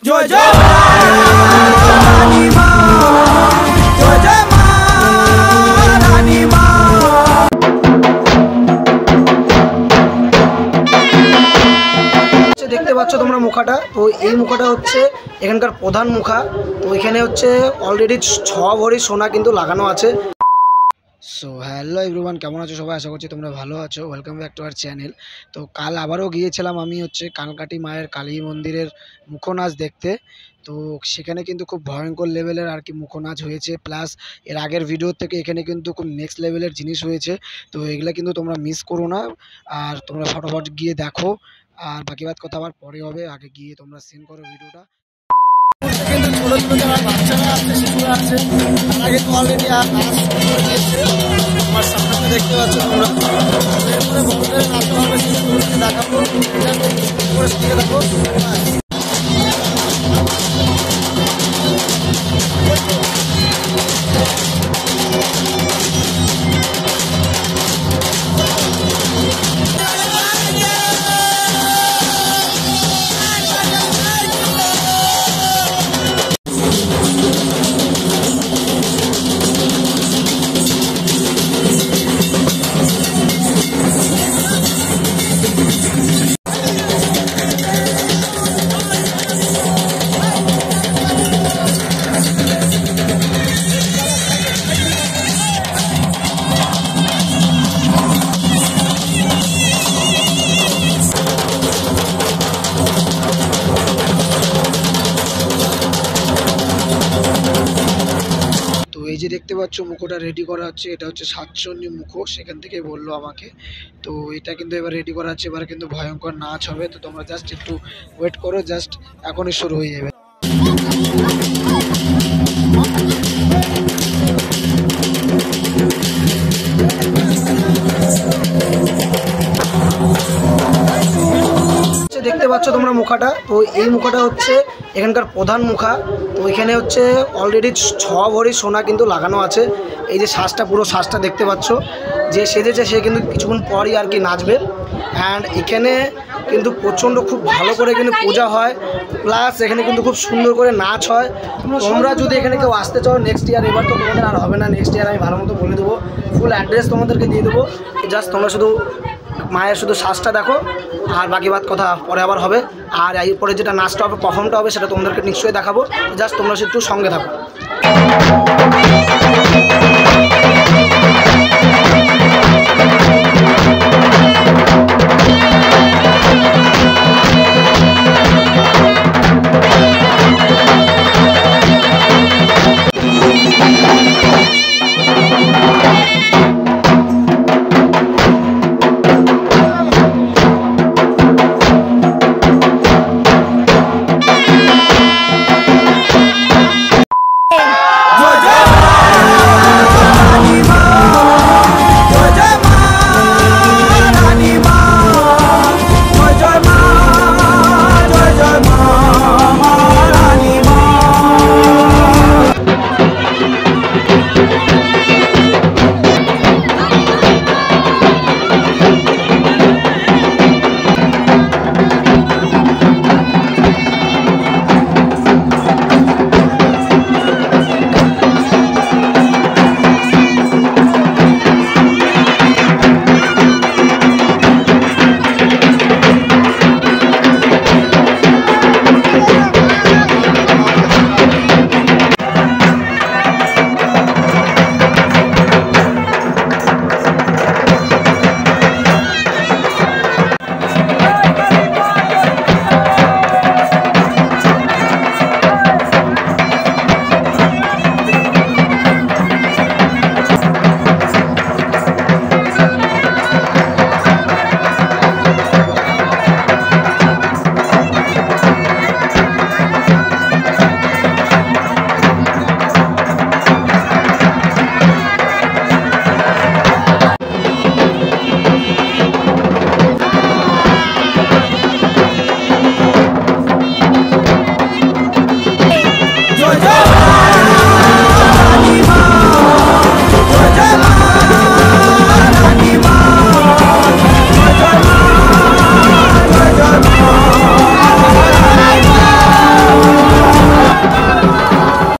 জয় জয় রানী মা, জয় জয় মা রানী মা। দেখতে পাচ্ছ তোমরা মুখাটা, তো এই মুখাটা হচ্ছে এখানকার প্রধান মুখা। তো এখানে হচ্ছে অলরেডি 6 ভরি সোনা কিন্তু লাগানো আছে। সো হ্যালো এভরিওয়ান, কেমন আছো সবাই? আশা করছি তোমরা ভালো আছো। Welcome back to our channel. তো কাল আবারও গিয়েছিলাম আমি হচ্ছে কালকাটি মায়ের কালী মন্দিরের মুখোনাচ দেখতে। তো সেখানে কিন্তু খুব ভয়ঙ্কর লেভেলের আর কি মুখোনাচ হয়েছে, প্লাস এর আগের ভিডিও থেকে এখানে কিন্তু খুব নেক্সট লেভেলের জিনিস হয়েছে। তো এগুলো কিন্তু তোমরা মিস করো না, আর তোমরা ফটাফট গিয়ে দেখো। আর বাকি বাদ কথা আবার পরে হবে, আগে গিয়ে তোমরা সিন করো ভিডিওটা। কিন্তু ছোটো ছোটো যারা বাচ্চারা আছে, শিশুরা আছে, তারা কিন্তু অলরেডি নাচ শুরু করে দিয়েছে। আমার সামনে দেখতে পাচ্ছ তোমরা। এরপরে বড়দের নাচতে হবে, শিশুগুলোকে দেখাবো, করে শিখে দেখো। এই যে দেখতে পাচ্ছ মুখোটা রেডি করা হচ্ছে, এটা হচ্ছে সাতচন্ডী মুখো, সেখান থেকে বললো আমাকে। তো এটা কিন্তু এবার রেডি করা হচ্ছে, এবার কিন্তু ভয়ঙ্কর নাচ হবে। তো তোমরা জাস্ট একটু ওয়েট করো, জাস্ট এখনই শুরু হয়ে যাবে। দেখতে পাচ্ছ তোমরা মুখাটা, তো এই মুখাটা হচ্ছে এখানকার প্রধান মুখা। তো এখানে হচ্ছে অলরেডি 6 ভরি সোনা কিন্তু লাগানো আছে। এই যে শ্বাসটা, পুরো শ্বাসটা দেখতে পাচ্ছ, যে সেজেছে সে কিন্তু কিছুক্ষণ পরই আর কি নাচবে। অ্যান্ড এখানে কিন্তু প্রচণ্ড খুব ভালো করে কিন্তু পূজা হয়, প্লাস এখানে কিন্তু খুব সুন্দর করে নাচ হয়। তোমরা যদি এখানে কেউ আসতে চাও নেক্সট ইয়ার, এবার তো তোমাদের আর হবে না, নেক্সট ইয়ার আমি ভালো মতো বলে দেবো, ফুল অ্যাড্রেস তোমাদেরকে দিয়ে দেবো। জাস্ট তোমরা শুধু মায়ের শুধু শ্বাসটা দেখো, আর বাকি বাদ কথা পরে আবার হবে। আর এরপরে যেটা নাচটা হবে, পারফর্মটা হবে, সেটা তোমাদেরকে নিশ্চয়ই দেখাবো। জাস্ট তোমরা একটু সঙ্গে থাকো।